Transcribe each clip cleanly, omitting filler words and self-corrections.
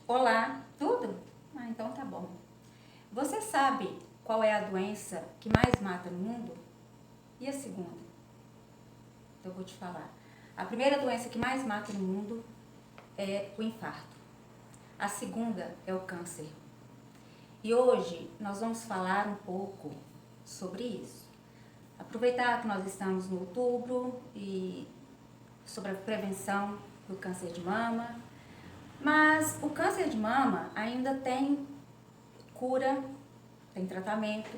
Olá, tudo? Ah, então tá bom. Você sabe qual é a doença que mais mata no mundo? E a segunda? Então eu vou te falar. A primeira doença que mais mata no mundo é o infarto. A segunda é o câncer. E hoje nós vamos falar um pouco sobre isso. Aproveitar que nós estamos no outubro e sobre a prevenção do câncer de mama. Mas o câncer de mama ainda tem cura, tem tratamento,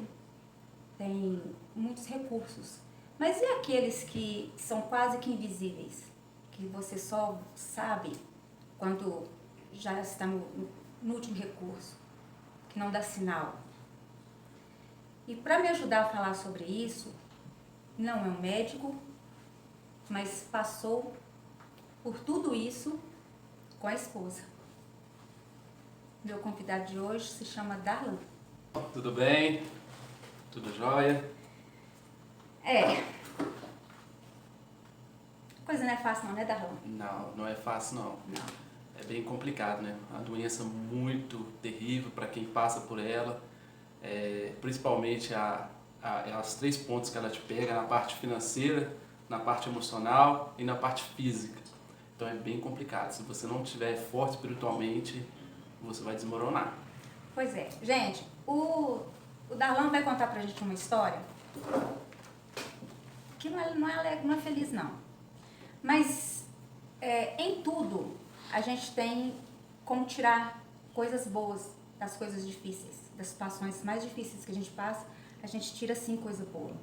tem muitos recursos. Mas e aqueles que são quase que invisíveis? Que você só sabe quando já está no último recurso, que não dá sinal. E para me ajudar a falar sobre isso, não é um médico, mas passou por tudo isso com a esposa. Meu convidado de hoje se chama Darlan. Tudo bem? Tudo jóia? Coisa não é fácil não, né, Darlan? Não é fácil não. Não. É bem complicado, né? Uma doença muito terrível para quem passa por ela. Principalmente as 3 pontos que ela te pega, na parte financeira, na parte emocional e na parte física. Então é bem complicado. Se você não estiver forte espiritualmente, você vai desmoronar. Pois é. Gente, o Darlan vai contar pra gente uma história que não é feliz, não. Mas em tudo a gente tem como tirar coisas boas das coisas difíceis, das situações mais difíceis que a gente passa, a gente tira sim coisa boa.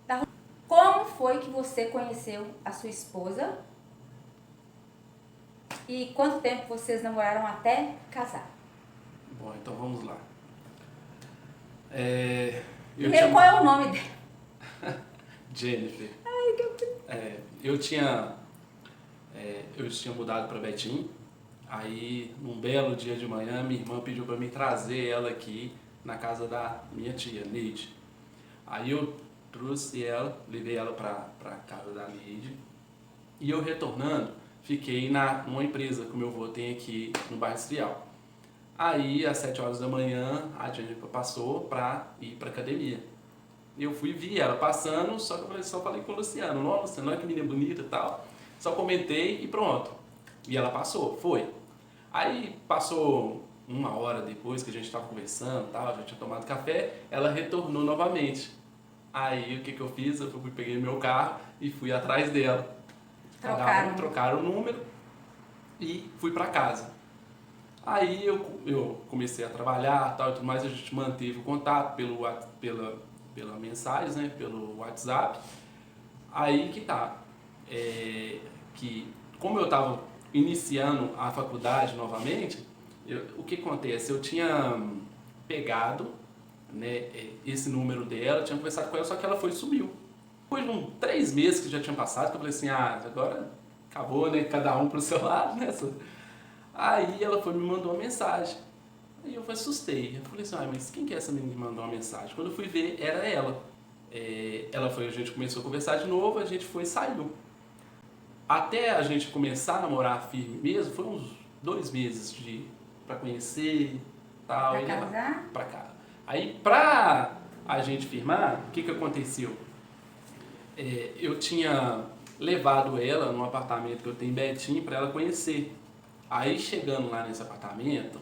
Darlan, como foi que você conheceu a sua esposa? E quanto tempo vocês namoraram até casar? Bom, então vamos lá. Primeiro, qual é o nome dela? Jennifer. Ai, Eu tinha mudado para Betim. Aí, num belo dia de manhã, minha irmã pediu para mim trazer ela aqui na casa da minha tia, Neide. Aí eu trouxe ela, levei ela para casa da Neide. E eu retornando, fiquei numa empresa que o meu avô tem aqui no bairro Industrial. Aí, às 7 horas da manhã, a Jennifer passou para ir para academia. E eu fui vi ela passando, só que eu só falei com o Luciano, nossa, não é que menina bonita e tal. Só comentei e pronto. E ela passou, foi. Aí passou 1 hora depois que a gente estava conversando, tal, já tinha tomado café, ela retornou novamente. Aí o que eu fiz? Eu peguei meu carro e fui atrás dela. Trocaram o número e fui para casa. Aí eu comecei a trabalhar, tal e tudo mais, a gente manteve o contato pela mensagem, né, pelo WhatsApp. Aí que tá, que como eu estava iniciando a faculdade novamente, o que acontece? Eu tinha pegado, né, esse número dela, tinha conversado com ela, só que ela sumiu. Depois de 3 meses que já tinha passado, que eu falei assim, agora acabou, né, cada um pro seu lado, né? Aí ela me mandou uma mensagem. Aí eu assustei. Eu falei assim, mas quem que é essa menina que mandou uma mensagem? Quando eu fui ver, era ela. A gente começou a conversar de novo, a gente saiu. Até a gente começar a namorar firme mesmo, foi uns 2 meses pra conhecer, tal. Pra casar? Pra cá. Aí pra a gente firmar, o que aconteceu? Eu tinha levado ela num apartamento que eu tenho em Betim pra ela conhecer. Aí chegando lá nesse apartamento,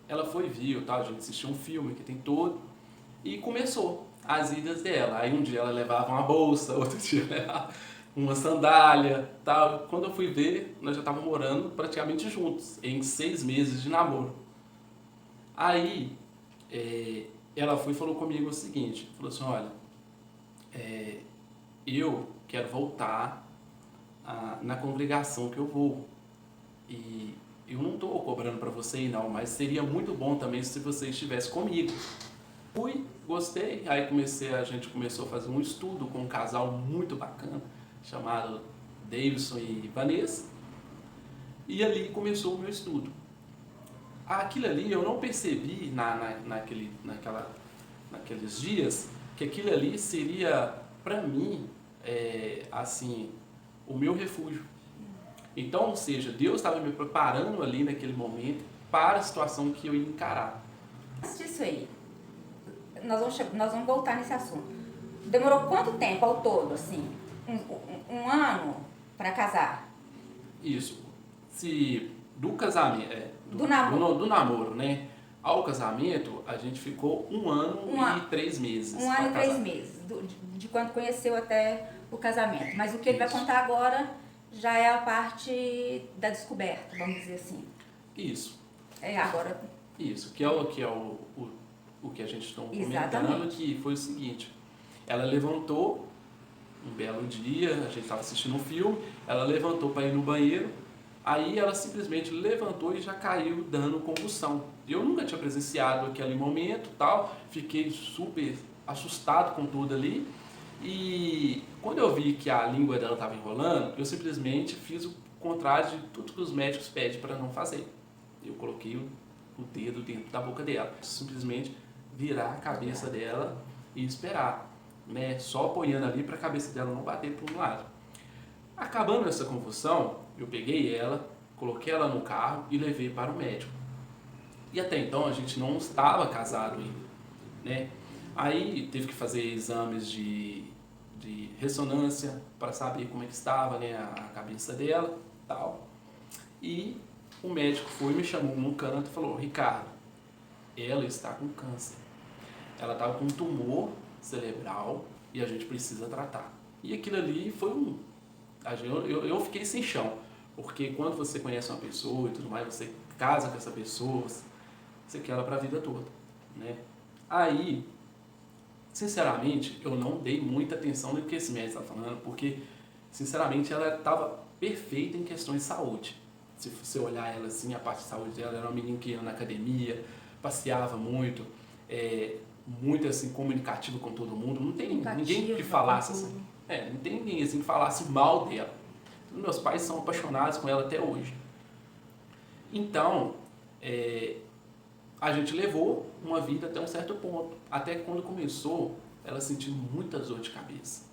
ela viu, tal, a gente assistiu um filme que tem todo, e começou as idas dela. Aí um dia ela levava uma bolsa, outro dia levava uma sandália, tal. Quando eu fui ver, nós já estávamos morando praticamente juntos, em 6 meses de namoro. Aí ela e falou comigo o seguinte, falou assim, olha, eu quero voltar na congregação que eu vou. E eu não estou cobrando para você ir não, mas seria muito bom também se você estivesse comigo. Fui, gostei, aí a gente começou a fazer um estudo com um casal muito bacana, chamado Davidson e Vanessa, e ali começou o meu estudo. Aquilo ali eu não percebi naqueles dias que aquilo ali seria para mim, assim, o meu refúgio. Então, ou seja, Deus estava me preparando ali naquele momento para a situação que eu ia encarar. Antes disso aí, nós vamos voltar nesse assunto. Demorou quanto tempo ao todo, assim? Um ano para casar? Isso. Se do casamento, Do namoro, né? Ao casamento, a gente ficou 1 ano e 3 meses. 1 ano e 3 meses, de quando conheceu até o casamento. Mas o que ele vai contar agora já é a parte da descoberta, vamos dizer assim. Isso. Agora. Isso, que é o que a gente está comentando, que foi o seguinte. Ela levantou um belo dia, a gente estava assistindo um filme, ela levantou para ir no banheiro, aí ela simplesmente levantou e já caiu dando convulsão. Eu nunca tinha presenciado aquele momento, tal, fiquei super assustado com tudo ali, e quando eu vi que a língua dela estava enrolando, eu simplesmente fiz o contrário de tudo que os médicos pedem para não fazer. Eu coloquei o dedo dentro da boca dela, simplesmente virar a cabeça dela e esperar, né? Só apoiando ali para a cabeça dela não bater para um lado. Acabando essa convulsão, eu peguei ela, coloquei ela no carro e levei para o médico. E até então a gente não estava casado ainda, né? Aí teve que fazer exames de ressonância para saber como é que estava, né, a cabeça dela, tal. E o médico foi, me chamou num canto e falou: Ricardo, ela está com câncer. Ela estava com um tumor cerebral e a gente precisa tratar. E aquilo ali foi eu fiquei sem chão, porque quando você conhece uma pessoa e tudo mais, você casa com essa pessoa, você quer ela para a vida toda, né? Aí, sinceramente, eu não dei muita atenção no que esse médico estava falando, porque, sinceramente, ela estava perfeita em questões de saúde. Se você olhar ela assim, a parte de saúde dela, era uma menina que ia na academia, passeava muito, muito assim, comunicativa com todo mundo. Não tem ninguém que falasse assim. Não tem ninguém assim que falasse mal dela. Meus pais são apaixonados com ela até hoje. Então, a gente levou uma vida até um certo ponto. Até que quando começou, ela sentiu muita dor de cabeça.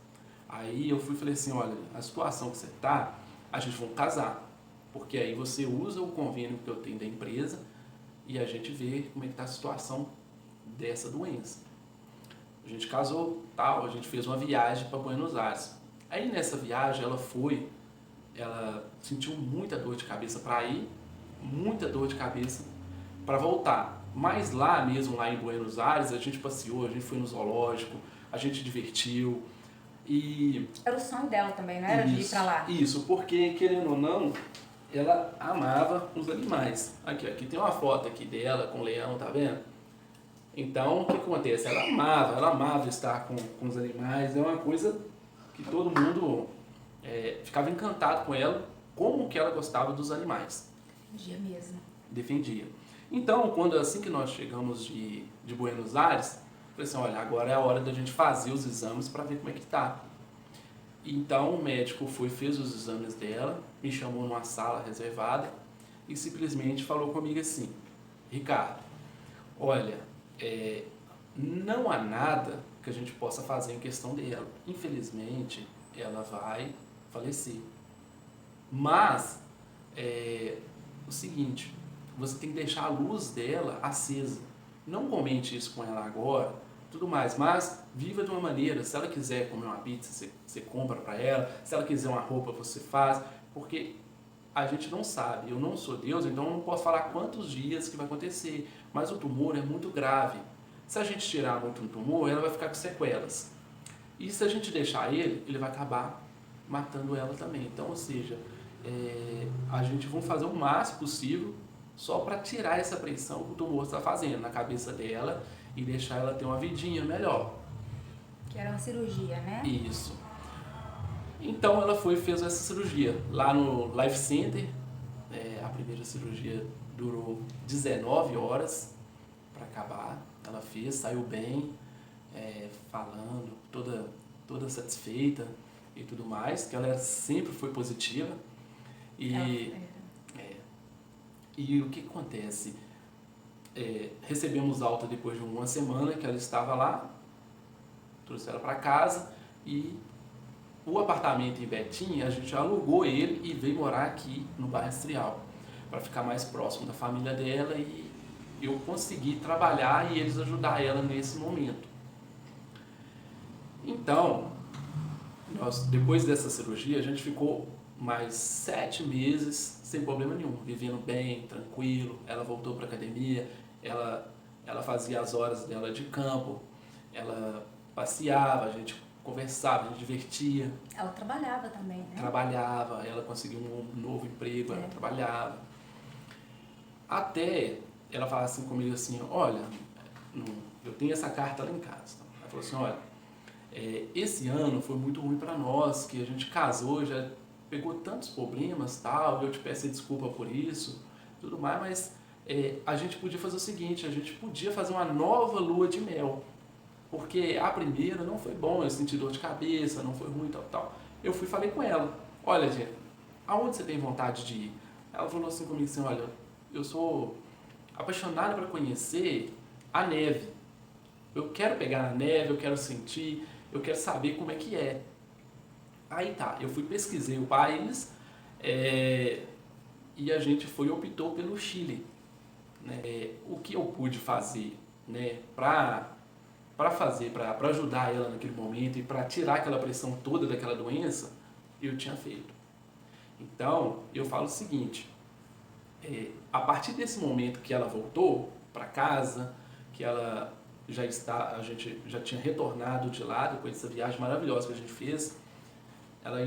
Aí eu fui e falei assim: olha, a situação que você está, a gente vai casar. Porque aí você usa o convênio que eu tenho da empresa e a gente vê como é que está a situação dessa doença. A gente casou, tal, a gente fez uma viagem para Buenos Aires. Aí nessa viagem ela sentiu muita dor de cabeça para ir, muita dor de cabeça para voltar. Mas lá mesmo, lá em Buenos Aires, a gente passeou, a gente foi no zoológico, a gente divertiu. E era o sonho dela também, não era? De ir para lá. Isso, porque querendo ou não, ela amava os animais. Aqui tem uma foto aqui dela com o leão, tá vendo? Então, o que acontece? Ela amava estar com os animais. É uma coisa que todo mundo ficava encantado com ela, como que ela gostava dos animais. Defendia mesmo. Defendia. Então, assim que nós chegamos de Buenos Aires, eu falei assim: olha, agora é a hora da gente fazer os exames para ver como é que tá. Então, o médico fez os exames dela, me chamou numa sala reservada e simplesmente falou comigo assim: Ricardo, olha, não há nada que a gente possa fazer em questão dela. Infelizmente, ela vai falecer. Mas, o seguinte, você tem que deixar a luz dela acesa. Não comente isso com ela agora, tudo mais, mas viva de uma maneira. Se ela quiser comer uma pizza, você compra para ela. Se ela quiser uma roupa, você faz. Porque a gente não sabe. Eu não sou Deus, então eu não posso falar quantos dias que vai acontecer. Mas o tumor é muito grave. Se a gente tirar muito um tumor, ela vai ficar com sequelas. E se a gente deixar ele vai acabar matando ela também. Então, ou seja, a gente vai fazer o máximo possível só para tirar essa pressão que o tumor está fazendo na cabeça dela e deixar ela ter uma vidinha melhor. Que era uma cirurgia, né? Isso. Então ela fez essa cirurgia lá no Life Center. A primeira cirurgia durou 19 horas para acabar. Ela fez, saiu bem, falando, toda satisfeita e tudo mais, que ela sempre foi positiva. E o que acontece? Recebemos alta depois de uma semana que ela estava lá, trouxe ela para casa e o apartamento em Betim, a gente alugou ele e veio morar aqui no bairro Industrial, para ficar mais próximo da família dela e eu consegui trabalhar e eles ajudar ela nesse momento. Então, depois dessa cirurgia, a gente ficou mais 7 meses sem problema nenhum, vivendo bem, tranquilo. Ela voltou para a academia, ela fazia as horas dela de campo, ela passeava, a gente conversava, a gente divertia. Ela trabalhava também, né? Trabalhava, ela conseguiu um novo emprego, ela trabalhava. Até ela falava assim comigo assim, olha, eu tenho essa carta lá em casa. Ela falou assim, olha, esse ano foi muito ruim para nós, que a gente casou, já pegou tantos problemas, tal, eu te peço desculpa por isso, tudo mais, mas a gente podia fazer o seguinte, a gente podia fazer uma nova lua de mel, porque a primeira não foi bom, eu senti dor de cabeça, não foi ruim, tal. Eu fui e falei com ela, olha, gente, aonde você tem vontade de ir? Ela falou assim comigo assim, olha, eu sou apaixonada para conhecer a neve. Eu quero pegar na neve, eu quero sentir, eu quero saber como é que é. Aí tá, eu fui pesquisei o país e a gente optou pelo Chile. Né? O que eu pude fazer, né, para ajudar ela naquele momento e para tirar aquela pressão toda daquela doença, eu tinha feito. Então, eu falo o seguinte, a partir desse momento que ela voltou para casa, que ela a gente já tinha retornado de lá, depois dessa viagem maravilhosa que a gente fez, ela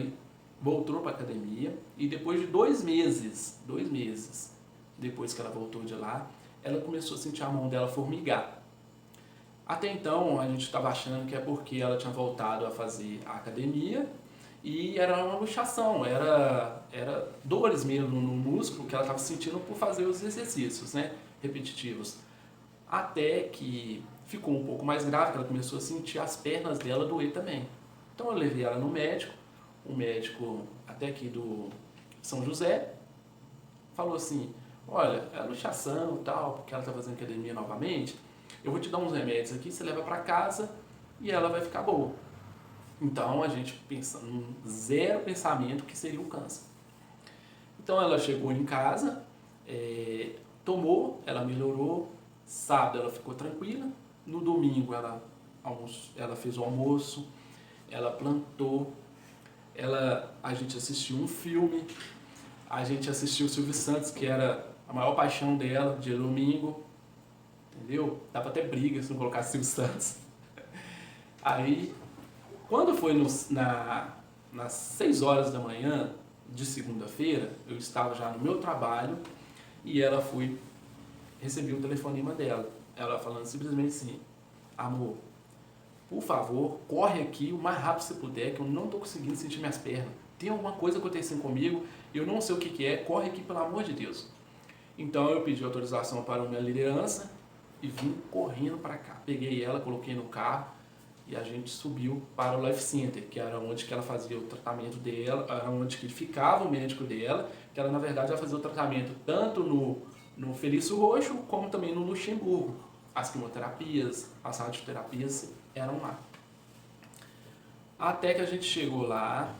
voltou para a academia e depois de 2 meses, depois que ela voltou de lá, ela começou a sentir a mão dela formigar. Até então, a gente estava achando que é porque ela tinha voltado a fazer a academia e era uma luxação, era dores mesmo no músculo que ela estava sentindo por fazer os exercícios, né, repetitivos. Até que ficou um pouco mais grave, que ela começou a sentir as pernas dela doer também. Então eu levei ela no médico, um médico até aqui do São José, falou assim, olha, é luxação e tal, porque ela está fazendo academia novamente, eu vou te dar uns remédios aqui, você leva para casa e ela vai ficar boa. Então a gente pensa num zero pensamento que seria o câncer. Então ela chegou em casa, tomou, ela melhorou, sábado ela ficou tranquila, no domingo ela fez o almoço, ela plantou, a gente assistiu um filme, a gente assistiu o Silvio Santos, que era a maior paixão dela, de domingo, entendeu? Dava até briga se não colocasse Silvio Santos. Aí, quando foi nas 6 horas da manhã de segunda-feira, eu estava já no meu trabalho e recebi um telefonema dela. Ela falando simplesmente assim, amor, por favor, corre aqui o mais rápido que você puder, que eu não estou conseguindo sentir minhas pernas. Tem alguma coisa acontecendo comigo, eu não sei o que é, corre aqui pelo amor de Deus. Então eu pedi autorização para a minha liderança e vim correndo para cá. Peguei ela, coloquei no carro e a gente subiu para o Life Center, que era onde que ela fazia o tratamento dela, era onde que ficava o médico dela, que ela na verdade ela fazia o tratamento tanto no Felício Roxo, como também no Luxemburgo. As quimioterapias, as radioterapias eram lá. Até que a gente chegou lá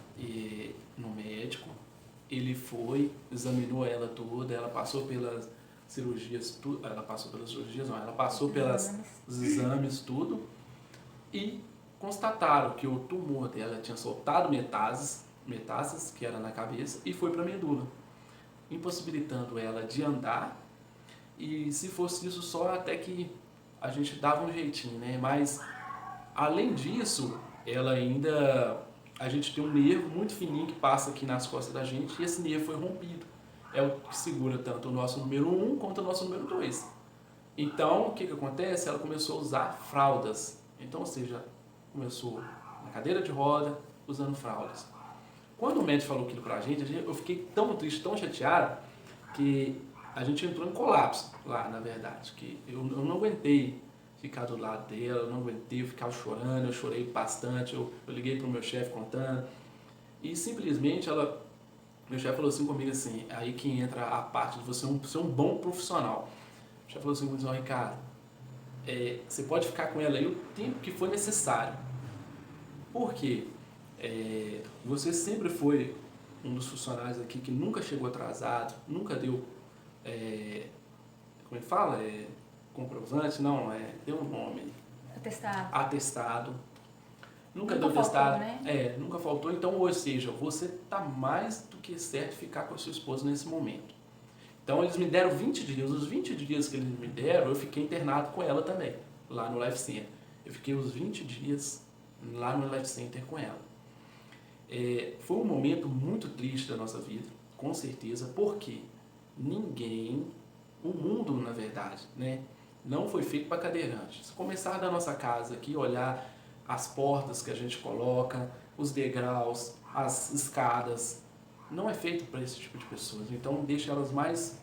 no médico, ele examinou ela toda, ela passou pelas cirurgias, ela passou pelos exames, tudo, e constataram que o tumor dela tinha soltado metástases, que era na cabeça, e foi para a medula, impossibilitando ela de andar, e se fosse isso só, até que a gente dava um jeitinho, né? Mas, além disso, a gente tem um nervo muito fininho que passa aqui nas costas da gente, e esse nervo foi rompido. É o que segura tanto o nosso número 1 quanto o nosso número 2. Então, o que acontece? Ela começou a usar fraldas. Então, ou seja, começou na cadeira de roda, usando fraldas. Quando o médico falou aquilo pra gente, eu fiquei tão triste, tão chateado, que a gente entrou em colapso lá, na verdade. Que eu não aguentei ficar do lado dela, eu não aguentei, eu ficava chorando, eu chorei bastante, eu liguei pro meu chefe contando. E simplesmente meu chefe falou assim comigo assim, aí que entra a parte de você ser um bom profissional. O chefe falou assim comigo, Ricardo, você pode ficar com ela aí o tempo que for necessário. Por quê? Você sempre foi um dos funcionários aqui que nunca chegou atrasado, nunca deu, como é que fala? Comprovante? Não, deu um nome. Atestado. Nunca deu atestado. Né? Nunca faltou. Então, ou seja, você está mais do que certo de ficar com a sua esposa nesse momento. Então, eles me deram 20 dias. Os 20 dias que eles me deram, eu fiquei internado com ela também, lá no Life Center. Eu fiquei os 20 dias lá no Life Center com ela. Foi um momento muito triste da nossa vida, com certeza, porque ninguém, o mundo, na verdade, né, não foi feito para cadeirante. Se começar da nossa casa aqui, olhar as portas que a gente coloca, os degraus, as escadas, não é feito para esse tipo de pessoas. Então, deixa elas mais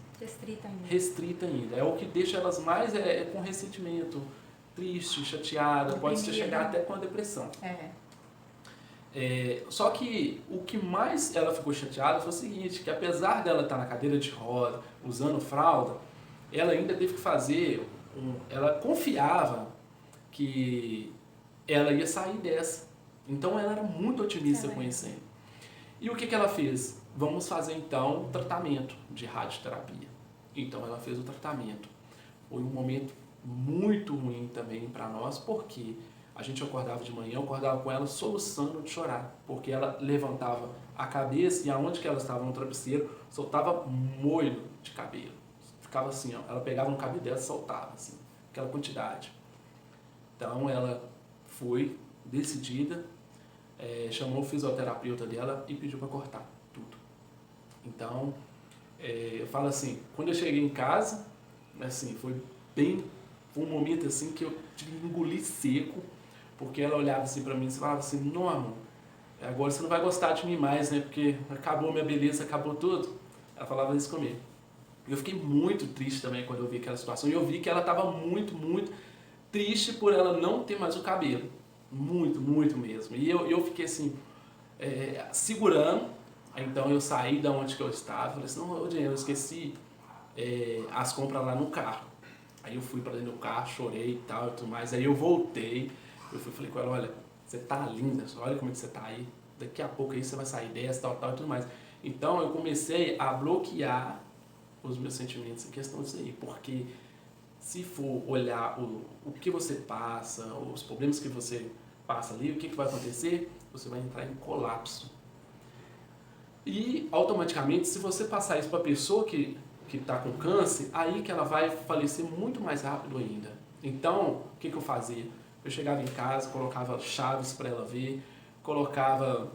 restrita ainda. É o que deixa elas mais com ressentimento, triste, chateada, pode chegar até com a depressão. Só que o que mais ela ficou chateada foi o seguinte, que apesar dela estar na cadeira de roda, usando fralda, ela ainda teve que fazer, ela confiava que ela ia sair dessa. Então ela era muito otimista com isso aí. E o que ela fez? Vamos fazer então um tratamento de radioterapia. Então ela fez o tratamento. Foi um momento muito ruim também para nós, porque a gente acordava de manhã, eu acordava com ela soluçando de chorar, porque ela levantava a cabeça e aonde que ela estava no travesseiro, soltava molho de cabelo. Ficava assim, ó, ela pegava no cabelo dela e soltava, assim, aquela quantidade. Então ela foi decidida, chamou o fisioterapeuta dela e pediu para cortar tudo. Então, eu falo assim, quando eu cheguei em casa, assim, foi um momento assim que eu tive que engolir seco, porque ela olhava assim para mim e falava assim, não, amor, agora você não vai gostar de mim mais, né, porque acabou minha beleza, acabou tudo. Ela falava isso comigo. Eu fiquei muito triste também quando eu vi aquela situação, e eu vi que ela estava muito, muito triste por ela não ter mais o cabelo. Muito, muito mesmo. E eu fiquei assim, segurando. Então eu saí da onde que eu estava, falei assim, não, eu esqueci as compras lá no carro. Aí eu fui para dentro do carro, chorei e tal e tudo mais. Aí eu voltei, falei com ela, olha, você tá linda, olha como é que você tá aí. Daqui a pouco aí você vai sair dessa, tal e tudo mais. Então eu comecei a bloquear os meus sentimentos em questão disso aí, porque se for olhar o que você passa, os problemas que você passa ali, o que vai acontecer? Você vai entrar em colapso. E automaticamente, se você passar isso para a pessoa que está com câncer, aí que ela vai falecer muito mais rápido ainda. Então, o que eu fazia? Eu chegava em casa, colocava chaves para ela ver, colocava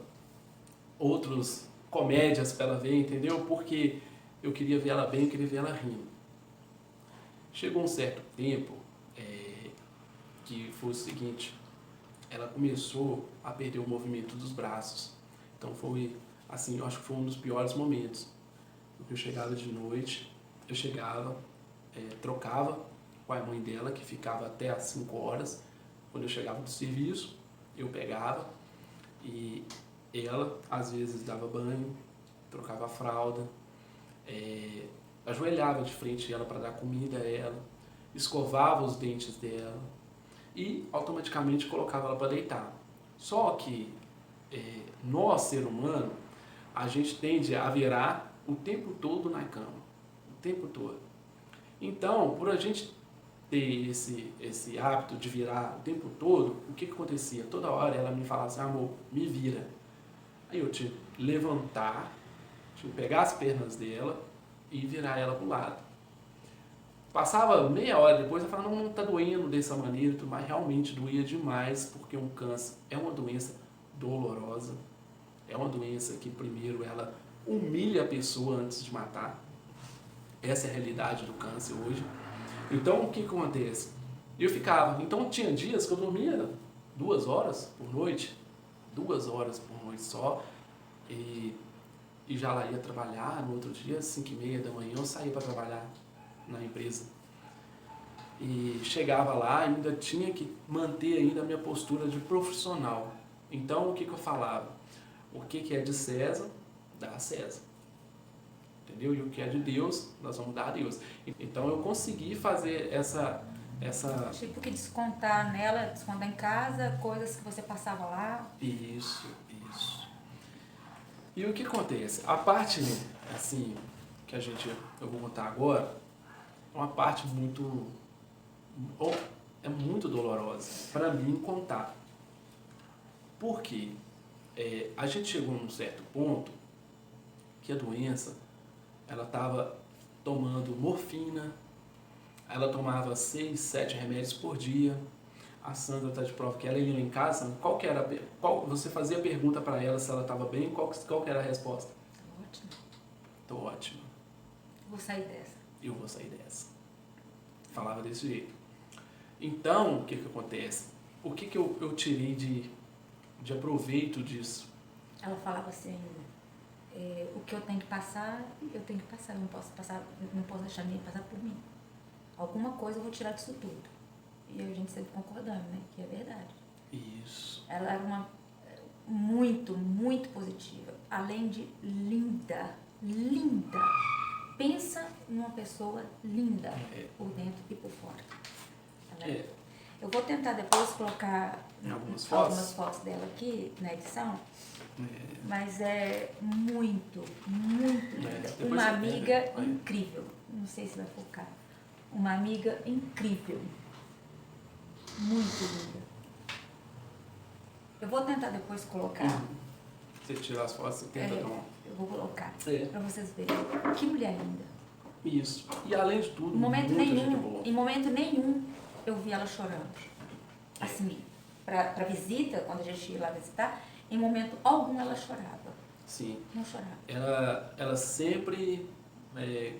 outros comédias para ela ver, entendeu? Porque eu queria ver ela bem, eu queria ver ela rindo. Chegou um certo tempo que foi o seguinte, ela começou a perder o movimento dos braços. Então foi, assim, eu acho que foi um dos piores momentos. Porque eu chegava de noite, trocava com a mãe dela, que ficava até às 5 horas. Quando eu chegava do serviço, eu pegava e ela, às vezes, dava banho, trocava a fralda, ajoelhava de frente a ela para dar comida a ela, escovava os dentes dela e automaticamente colocava ela para deitar. Só que nós, ser humano, a gente tende a virar o tempo todo na cama, o tempo todo. Então, por a gente ter esse hábito de virar o tempo todo, o que acontecia? Toda hora ela me falava assim, amor, me vira. Aí eu tinha que levantar, tinha que pegar as pernas dela e virar ela para o lado. Passava meia hora depois, eu falava, não está doendo dessa maneira, mas realmente doía demais, porque um câncer é uma doença dolorosa, é uma doença que primeiro ela humilha a pessoa antes de matar. Essa é a realidade do câncer hoje. Então, o que acontece? Eu ficava, então tinha dias que eu dormia 2 horas por noite, 2 horas por noite só, e já lá ia trabalhar, no outro dia, 5h30 da manhã, eu saía para trabalhar na empresa. E chegava lá, ainda tinha que manter ainda a minha postura de profissional. Então, o que eu falava? O que é de César, dá a César. Entendeu? E o que é de Deus, nós vamos dar a Deus. Então, eu consegui fazer essa... Tipo que descontar nela, descontar em casa, coisas que você passava lá. Isso. E o que acontece? A parte, assim, que eu vou contar agora, é uma parte é muito dolorosa para mim contar. Por quê? A gente chegou num certo ponto que a doença, ela estava tomando morfina, ela tomava 6, 7 remédios por dia. A Sandra está de prova que ela ia em casa. Você fazia a pergunta para ela se ela estava bem, qual que era a resposta? Tô ótima. Tô ótima. Vou sair dessa. Eu vou sair dessa. Falava desse jeito. Então, o que acontece? O que eu tirei de aproveito disso? Ela falava assim, o que eu tenho que passar, eu tenho que passar. Eu não posso passar, não posso deixar ninguém passar por mim. Alguma coisa eu vou tirar disso tudo. E a gente sempre concordando, né? Que é verdade. Isso. Ela era uma muito, muito positiva. Além de linda. Linda. Pensa numa pessoa linda, por dentro e por fora. Eu vou tentar depois colocar algumas fotos dela aqui na edição, mas é muito, muito linda. Uma amiga incrível. Não sei se vai focar. Uma amiga incrível. Muito linda. Eu vou tentar depois colocar. Você tirar as fotos, você tenta tomar. Eu vou colocar para vocês verem. Que mulher linda. Isso. E além de tudo, em momento nenhum eu vi ela chorando. Assim, para visita, quando a gente ia lá visitar, em momento algum ela chorava. Sim. Não chorava. Ela sempre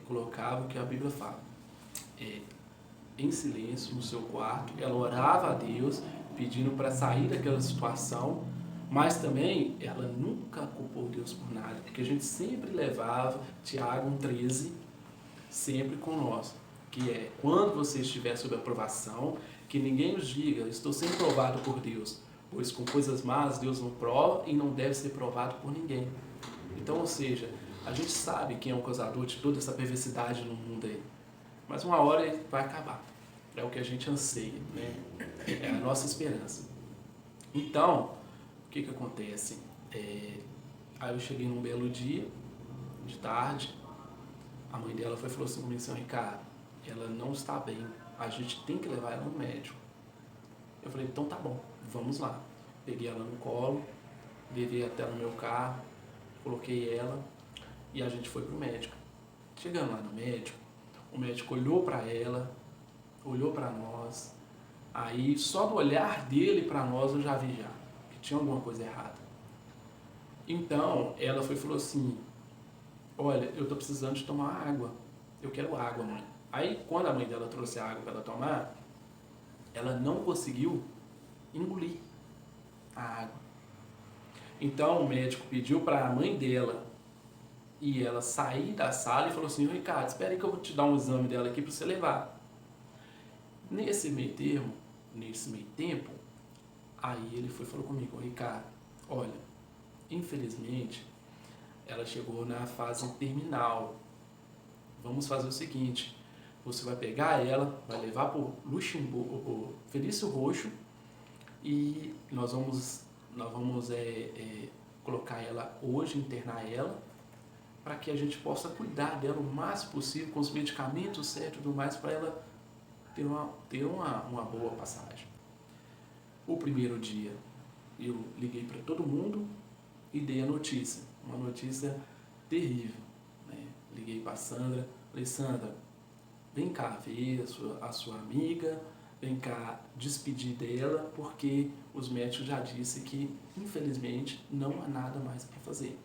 colocava o que a Bíblia fala. Em silêncio, no seu quarto, ela orava a Deus, pedindo para sair daquela situação, mas também ela nunca culpou Deus por nada, porque a gente sempre levava Tiago 1,13 sempre com nós, que é: quando você estiver sob aprovação, que ninguém nos diga, estou sendo provado por Deus, pois com coisas más Deus não prova e não deve ser provado por ninguém. Então, ou seja, a gente sabe quem é o causador de toda essa perversidade no mundo aí, mas uma hora ele vai acabar. É o que a gente anseia, né? É a nossa esperança. Então, o que acontece? Aí eu cheguei num belo dia, de tarde, a mãe dela falou assim comigo assim: Ricardo, ela não está bem, a gente tem que levar ela no médico. Eu falei: então tá bom, vamos lá. Peguei ela no colo, levei até no meu carro, coloquei ela e a gente foi pro médico. Chegando lá no médico, o médico olhou para ela, olhou para nós, aí só do olhar dele para nós eu já vi que tinha alguma coisa errada. Então ela falou assim: olha, eu estou precisando de tomar água, eu quero água, mãe. Aí quando a mãe dela trouxe a água para ela tomar, ela não conseguiu engolir a água. Então o médico pediu para a mãe dela e ela sair da sala e falou assim: Ricardo, espera aí que eu vou te dar um exame dela aqui para você levar. Nesse meio tempo, aí ele falou comigo: Ricardo, olha, infelizmente ela chegou na fase terminal. Vamos fazer o seguinte: você vai pegar ela, vai levar para o Luxemburgo, Felício Roxo, e nós vamos colocar ela hoje, internar ela, para que a gente possa cuidar dela o máximo possível com os medicamentos certos e tudo mais, para ela ter uma boa passagem. O primeiro dia eu liguei para todo mundo e dei a notícia, uma notícia terrível, né? Liguei para a Sandra, falei: Sandra, vem cá ver a sua amiga, vem cá despedir dela, porque os médicos já disseram que, infelizmente, não há nada mais para fazer.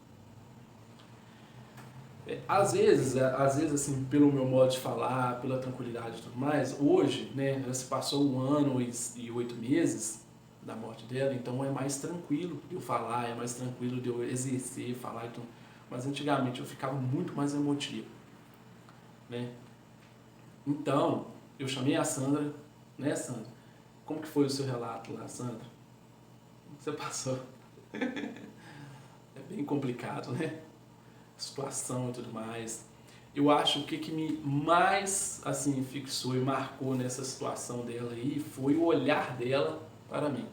Às vezes, assim, pelo meu modo de falar, pela tranquilidade e tudo mais, hoje, né, já se passou 1 ano e 8 meses da morte dela, então é mais tranquilo de eu falar, é mais tranquilo de eu exercer, falar e tudo. Mas antigamente eu ficava muito mais emotivo, né? Então, eu chamei a Sandra, né, Sandra? Como que foi o seu relato lá, Sandra? Você passou? É bem complicado, né? Situação e tudo mais. Eu acho que o que me mais assim fixou e marcou nessa situação dela aí foi o olhar dela para mim.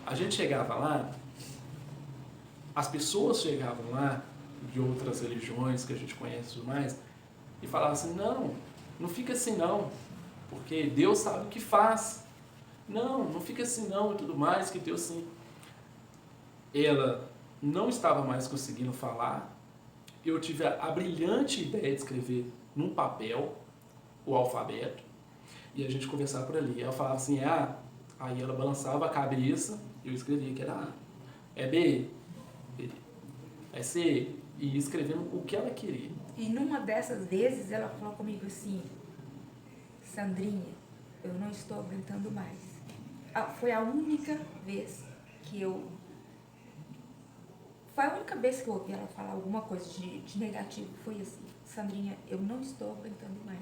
A gente chegava lá as pessoas chegavam lá, de outras religiões que a gente conhece e tudo mais, e falavam assim, não fica assim não, porque Deus sabe o que faz. Não fica assim não e tudo mais, que Deus sim. Ela não estava mais conseguindo falar. Eu tive a brilhante ideia de escrever num papel o alfabeto e a gente conversava por ali. Ela falava assim, aí ela balançava a cabeça e eu escrevia que era A. É B, B. É C, e ia escrevendo o que ela queria. E numa dessas vezes ela falou comigo assim, Sandrinha, eu não estou aguentando mais. Foi a única vez que eu ouvi ela falar alguma coisa de negativo. Foi assim, Sandrinha, eu não estou aguentando mais.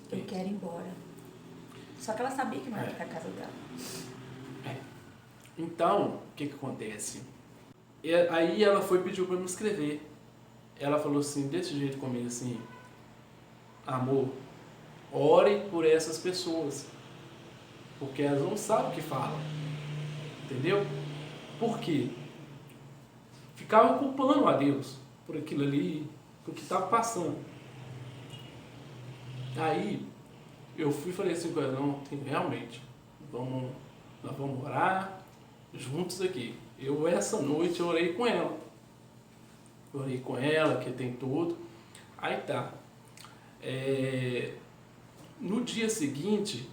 Eu quero ir embora. Só que ela sabia que não era pra casa dela. Então, o que acontece? Aí ela foi e pediu para me escrever. Ela falou assim, desse jeito comigo, assim, amor, ore por essas pessoas, porque elas não sabem o que falam, entendeu? Por quê? Ficavam culpando a Deus por aquilo ali, por que estava passando. Aí eu fui e falei assim com ela, não, realmente, nós vamos orar juntos aqui. Essa noite eu orei com ela. Orei com ela, que tem tudo. Aí tá. No dia seguinte,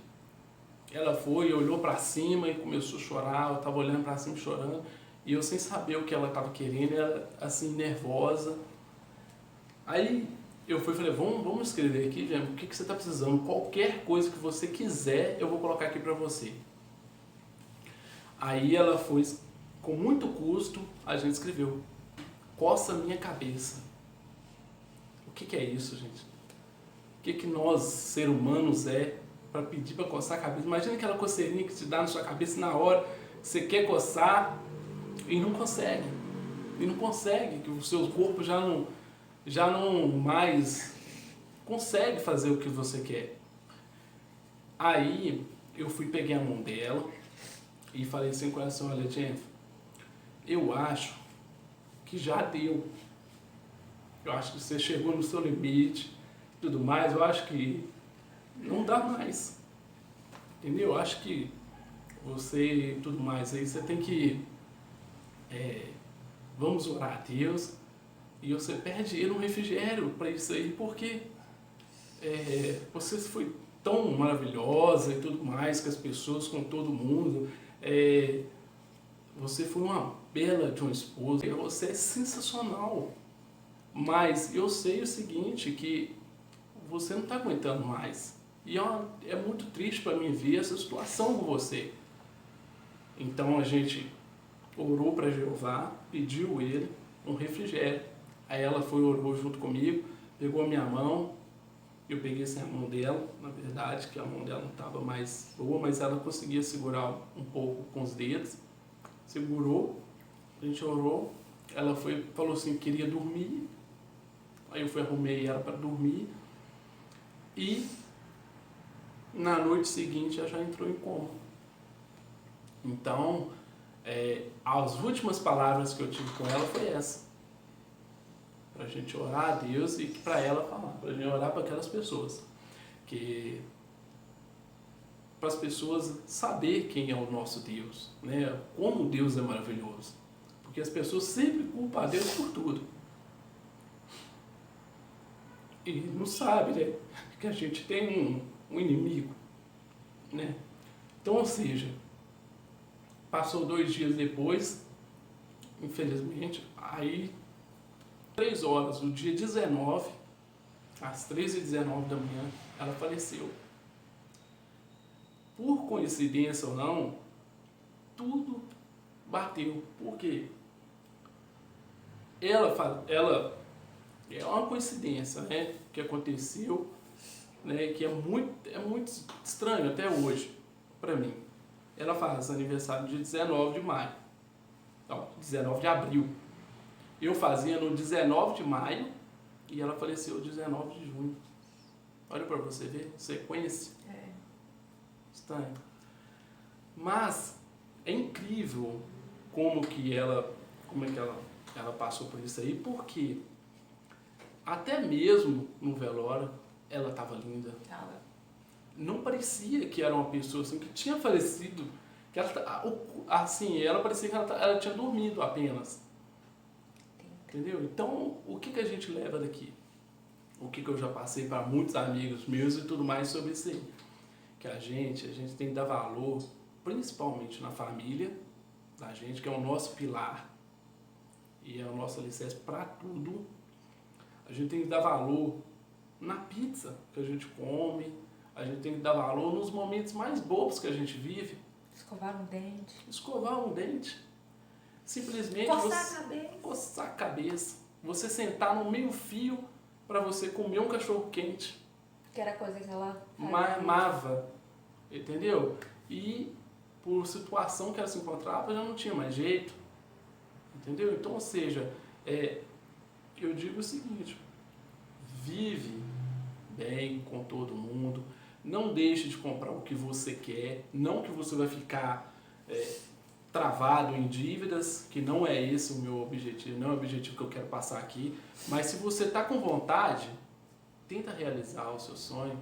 ela foi, olhou para cima e começou a chorar. Eu estava olhando para cima chorando. E eu sem saber o que ela estava querendo, ela assim, nervosa. Aí eu fui e falei, vamos escrever aqui, gente, o que você está precisando? Qualquer coisa que você quiser, eu vou colocar aqui para você. Aí ela foi, com muito custo, a gente escreveu, coça minha cabeça. O que é isso, gente? O que nós, seres humanos, para pedir para coçar a cabeça? Imagina aquela coceirinha que te dá na sua cabeça na hora que você quer coçar e não consegue. E não consegue, que o seu corpo já não mais consegue fazer o que você quer. Aí eu fui, peguei a mão dela e falei assim com ela assim, olha, Jennifer, eu acho que já deu. Eu acho que você chegou no seu limite, tudo mais, eu acho que não dá mais. Entendeu? Eu acho que você tudo mais aí, você tem que vamos orar a Deus e você pede ele um refrigério para isso aí, porque você foi tão maravilhosa e tudo mais com as pessoas, com todo mundo. Você foi uma bela de uma esposa, você é sensacional. Mas eu sei o seguinte, que você não está aguentando mais. E é muito triste para mim ver essa situação com você. Então a gente orou para Jeová, pediu ele um refrigério. Aí ela foi, orou junto comigo, pegou a minha mão, eu peguei assim a mão dela, na verdade, que a mão dela não estava mais boa, mas ela conseguia segurar um pouco com os dedos. Segurou, a gente orou, ela falou assim, queria dormir. Aí eu arrumei ela para dormir e na noite seguinte ela já entrou em coma. Então, as últimas palavras que eu tive com ela foi essa. Para a gente orar a Deus e para ela falar, para a gente orar para aquelas pessoas. Para as pessoas saber quem é o nosso Deus, né? Como Deus é maravilhoso. Porque as pessoas sempre culpam a Deus por tudo. E não sabe, né, que a gente tem um inimigo, né? Então, ou seja, passou 2 dias depois, infelizmente, aí 3 horas, no dia 19, às 13h19 da manhã, ela faleceu. Por coincidência ou não, tudo bateu. Por quê? Ela é uma coincidência, né, que aconteceu, né, que é muito estranho até hoje para mim. Ela faz aniversário dia 19 de maio, não, 19 de abril. Eu fazia no 19 de maio e ela faleceu 19 de junho. Olha para você ver, sequência. Estranho. Mas é incrível como que ela como é que ela passou por isso aí, porque até mesmo no velório ela estava linda. Não parecia que era uma pessoa assim, que tinha falecido, que ela, assim, ela parecia que ela tinha dormido apenas. Entendeu? Então, o que a gente leva daqui? O que eu já passei para muitos amigos meus e tudo mais sobre isso aí. Que a gente tem que dar valor, principalmente na família da gente, que é o nosso pilar e é o nosso alicerce para tudo. A gente tem que dar valor na pizza que a gente come, a gente tem que dar valor nos momentos mais bobos que a gente vive. Escovar um dente. Escovar um dente. Simplesmente coçar a cabeça. Você sentar no meio fio para você comer um cachorro quente. Que era coisa que ela amava. Entendeu? E por situação que ela se encontrava, já não tinha mais jeito. Entendeu? Então, ou seja, eu digo o seguinte: vive bem com todo mundo, não deixe de comprar o que você quer, não que você vai ficar travado em dívidas, que não é esse o meu objetivo, não é o objetivo que eu quero passar aqui, mas se você está com vontade, tenta realizar o seu sonho,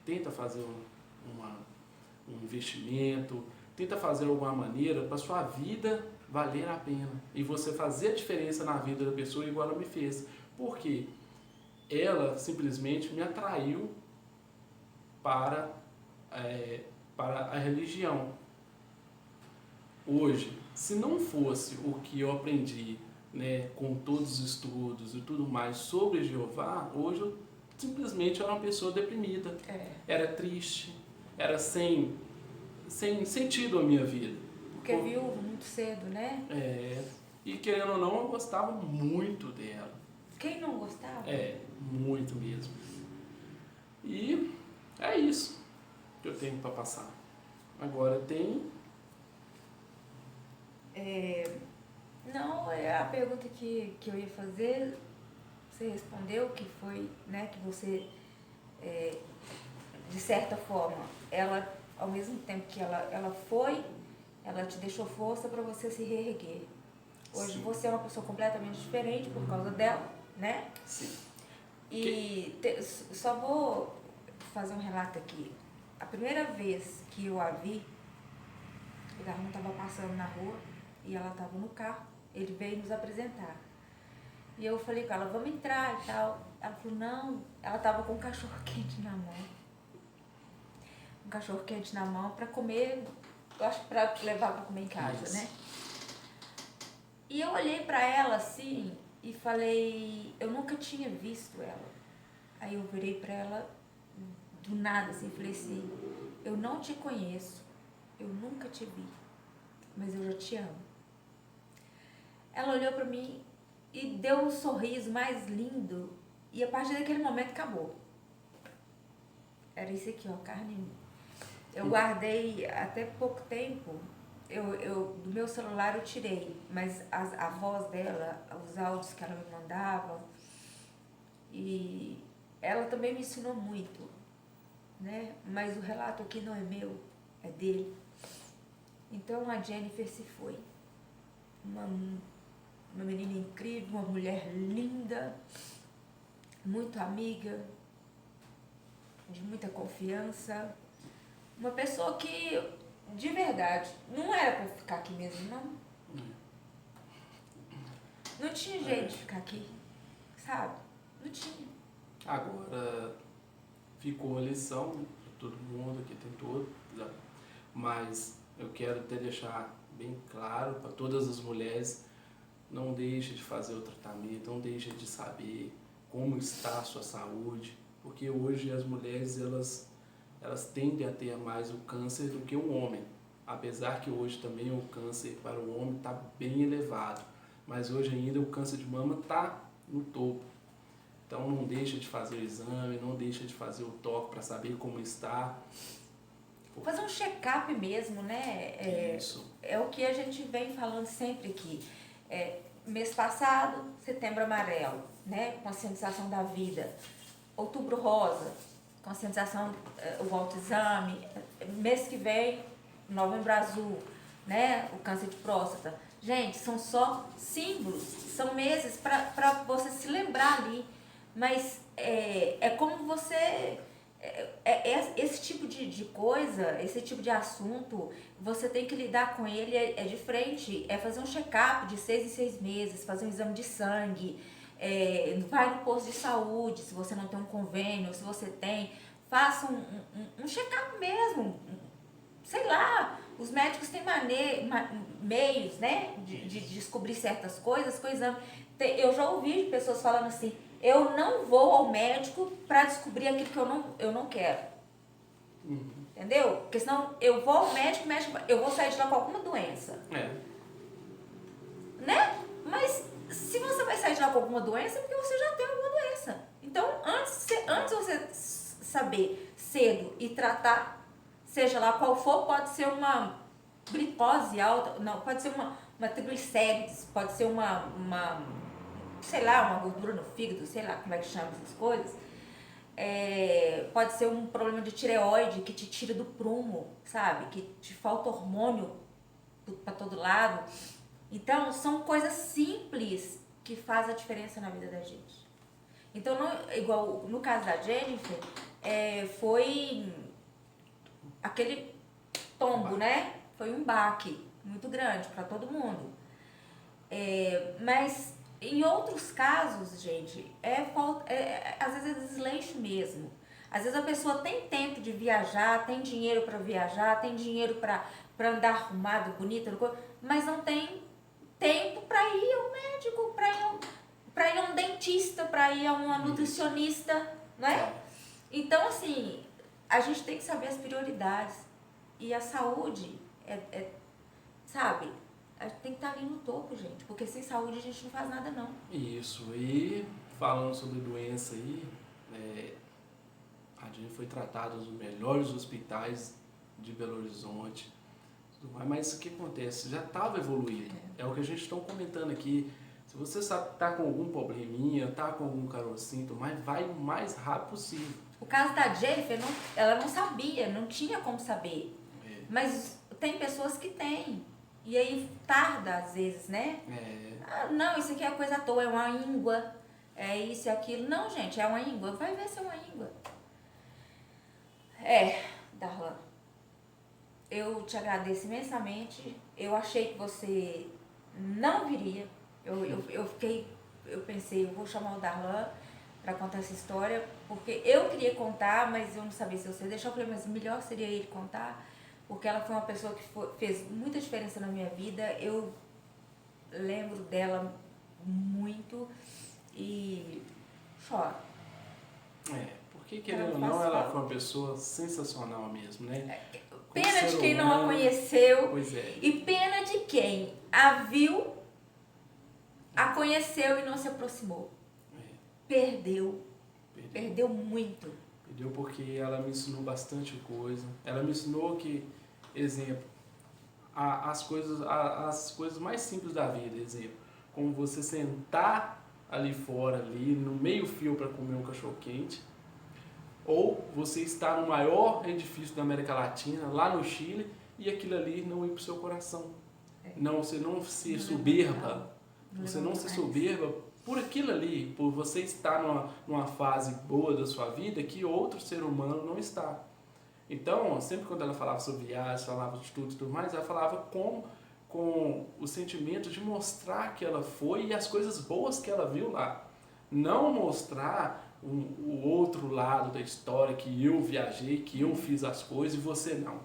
tenta fazer um investimento, tenta fazer alguma maneira para sua vida valer a pena e você fazer a diferença na vida da pessoa igual ela me fez. Por quê? Ela simplesmente me atraiu para a religião. Hoje, se não fosse o que eu aprendi, né, com todos os estudos e tudo mais sobre Jeová, hoje eu simplesmente era uma pessoa deprimida, era triste, era sem sentido a minha vida. Porque viu muito cedo, né? E querendo ou não, eu gostava muito dela. Quem não gostava? Muito mesmo. E é isso que eu tenho para passar. Agora tem... Não, a pergunta que eu ia fazer, você respondeu, que foi, né, que você, de certa forma, ela, ao mesmo tempo que ela foi, ela te deixou força para você se reerguer. Hoje Sim. Você é uma pessoa completamente diferente por causa dela, né? Sim. E só vou fazer um relato aqui. A primeira vez que eu a vi, o Garrão estava passando na rua e ela estava no carro, ele veio nos apresentar. E eu falei com ela, vamos entrar e tal. Ela falou, não, ela estava com um cachorro quente na mão. Um cachorro quente na mão para comer, eu acho que para levar para comer em casa, Isso. né? E eu olhei para ela assim e falei, eu nunca tinha visto ela. Aí eu virei para ela do nada assim, falei assim, eu não te conheço, eu nunca te vi, mas eu já te amo. Ela olhou para mim e deu um sorriso mais lindo e a partir daquele momento acabou. Era isso aqui, ó, carne. Eu guardei até pouco tempo, do meu celular eu tirei, mas a voz dela, os áudios que ela me mandava, e ela também me ensinou muito, né? Mas o relato aqui não é meu, é dele. Então a Jennifer se foi. Uma menina incrível, uma mulher linda, muito amiga, de muita confiança. Uma pessoa que, de verdade, não era pra ficar aqui mesmo, não. Não tinha jeito de ficar aqui, sabe? Não tinha. Agora, ficou a lição para todo mundo que tentou, mas eu quero até deixar bem claro para todas as mulheres, não deixe de fazer o tratamento, não deixe de saber como está a sua saúde, porque hoje as mulheres, elas tendem a ter mais o câncer do que o homem, apesar que hoje também o câncer para o homem está bem elevado, mas hoje ainda o câncer de mama está no topo. Então não deixa de fazer o exame, não deixa de fazer o toque para saber como está. Fazer um check-up mesmo, né? Isso. É o que a gente vem falando sempre aqui. Mês passado, Setembro Amarelo, né? Conscientização da vida. Outubro Rosa, conscientização, o autoexame. Mês que vem, Novembro Azul, né? O câncer de próstata. Gente, são só símbolos, são meses para você se lembrar ali. Mas é como você. Esse tipo de coisa, esse tipo de assunto, você tem que lidar com ele de frente. É fazer um check-up de 6 em 6 meses, fazer um exame de sangue, vai no posto de saúde, se você não tem um convênio, se você tem, faça um check-up mesmo. Sei lá, os médicos têm meios, né, de descobrir certas coisas com o exame. Eu já ouvi de pessoas falando assim, eu não vou ao médico para descobrir aquilo que eu não quero. Entendeu? Porque senão eu vou ao médico, eu vou sair de lá com alguma doença. Né? Mas se você vai sair de lá com alguma doença, é porque você já tem alguma doença. Então, antes você saber cedo e tratar, seja lá qual for, pode ser uma glicose alta, não, pode ser uma triglicérides, pode ser sei lá, uma gordura no fígado, sei lá como é que chama essas coisas. Pode ser um problema de tireoide que te tira do prumo, sabe? Que te falta hormônio para todo lado. Então, são coisas simples que fazem a diferença na vida da gente. Então, igual no caso da Jennifer, foi aquele tombo, né? Foi um baque muito grande para todo mundo. Mas em outros casos, gente, às vezes é desleixo mesmo. Às vezes a pessoa tem tempo de viajar, tem dinheiro para viajar, tem dinheiro para andar arrumado, bonito, mas não tem tempo para ir ao médico, para ir a um dentista, para ir a uma nutricionista, não é? Então, assim, a gente tem que saber as prioridades. E a saúde sabe? A gente tem que estar ali no topo, gente, porque sem saúde a gente não faz nada, não. Isso, e falando sobre doença aí, a gente foi tratada nos melhores hospitais de Belo Horizonte, mas o que acontece? Já estava evoluído, é o que a gente está comentando aqui. Se você sabe que está com algum probleminha, está com algum carocinho, mas vai o mais rápido possível. O caso da Jennifer, ela não sabia, não tinha como saber, mas tem pessoas que têm. E aí tarda às vezes, né? Não, isso aqui é coisa à toa, é uma íngua, é isso e aquilo. Não, gente, é uma íngua. Vai ver se é uma íngua. Darlan, eu te agradeço imensamente. Eu achei que você não viria. Eu pensei, eu vou chamar o Darlan para contar essa história, porque eu queria contar, mas eu não sabia se você deixou. Eu falei, mas melhor seria ele contar, porque ela foi uma pessoa que fez muita diferença na minha vida. Eu lembro dela muito e choro. Porque querendo ou não, ela foi uma pessoa sensacional mesmo, né? Pena de quem não a conheceu. Pois é. E pena de quem a viu, a conheceu e não se aproximou. Perdeu muito. Perdeu porque ela me ensinou bastante coisa. Ela me ensinou que, exemplo, as coisas mais simples da vida, exemplo, como você sentar ali fora, ali no meio fio para comer um cachorro quente, ou você estar no maior edifício da América Latina, lá no Chile, e aquilo ali não ir para o seu coração. Não, você não se soberba. Você não se soberba por aquilo ali, por você estar numa fase boa da sua vida que outro ser humano não está. Então, sempre quando ela falava sobre viagens, falava de tudo e tudo mais, ela falava com o sentimento de mostrar que ela foi e as coisas boas que ela viu lá. Não mostrar o outro lado da história, que eu viajei, que eu fiz as coisas e você não.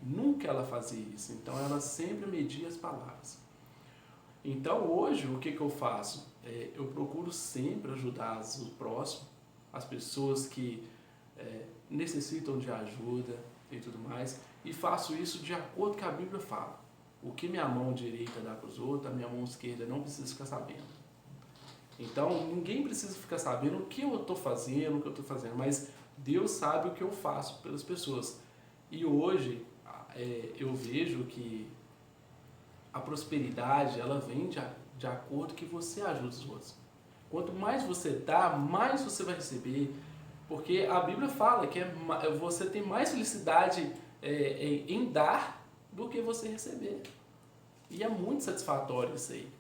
Nunca ela fazia isso. Então, ela sempre media as palavras. Então, hoje, o que eu faço? Eu procuro sempre ajudar o próximo, as pessoas que necessitam de ajuda e tudo mais, e faço isso de acordo com o que a Bíblia fala. O que minha mão direita dá para os outros, a minha mão esquerda não precisa ficar sabendo. Então, ninguém precisa ficar sabendo o que eu estou fazendo, mas Deus sabe o que eu faço pelas pessoas. E hoje, eu vejo que a prosperidade, ela vem de acordo que você ajuda os outros. Quanto mais você dá, mais você vai receber. Porque a Bíblia fala que você tem mais felicidade em dar do que você receber. E é muito satisfatório isso aí.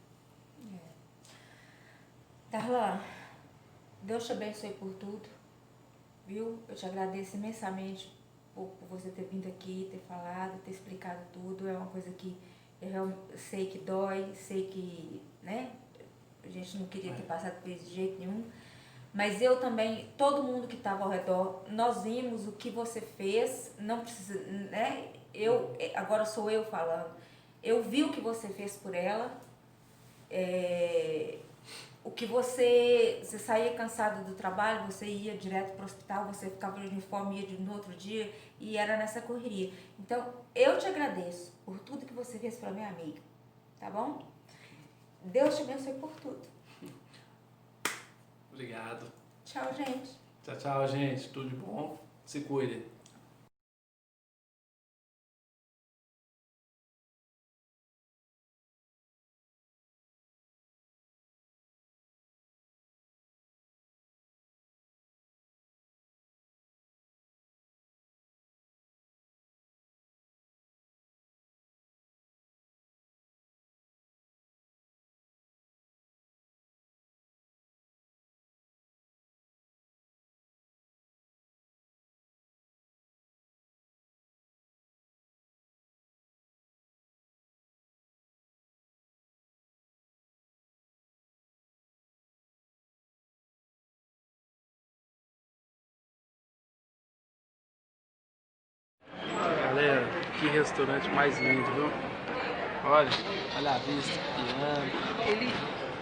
Darlan, Deus te abençoe por tudo, viu? Eu te agradeço imensamente por você ter vindo aqui, ter falado, ter explicado tudo. É uma coisa que eu sei que dói, sei que, né, a gente não queria ter passado por isso de jeito nenhum. Mas eu também, todo mundo que estava ao redor, nós vimos o que você fez, não precisa, né? Agora sou eu falando. Eu vi o que você fez por ela, o que você saía cansado do trabalho, você ia direto para o hospital, você ficava de uniforme, ia no outro dia e era nessa correria. Então, eu te agradeço por tudo que você fez para minha amiga, tá bom? Deus te abençoe por tudo. Obrigado. Tchau, gente. Tchau, tchau, gente. Tudo de bom. Se cuidem. Galera, que restaurante mais lindo, viu? Olha a vista, piano. Ele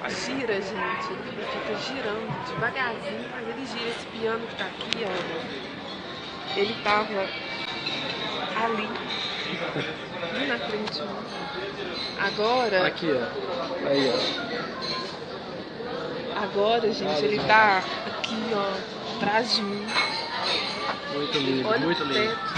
gira, gente, ele fica girando devagarzinho, mas ele gira. Esse piano que tá aqui, ó, ele tava ali na frente. Agora... Aqui, ó. Aí, ó. Agora, gente, ele tá aqui, ó, atrás de mim. Muito lindo, Olha muito o lindo. teto.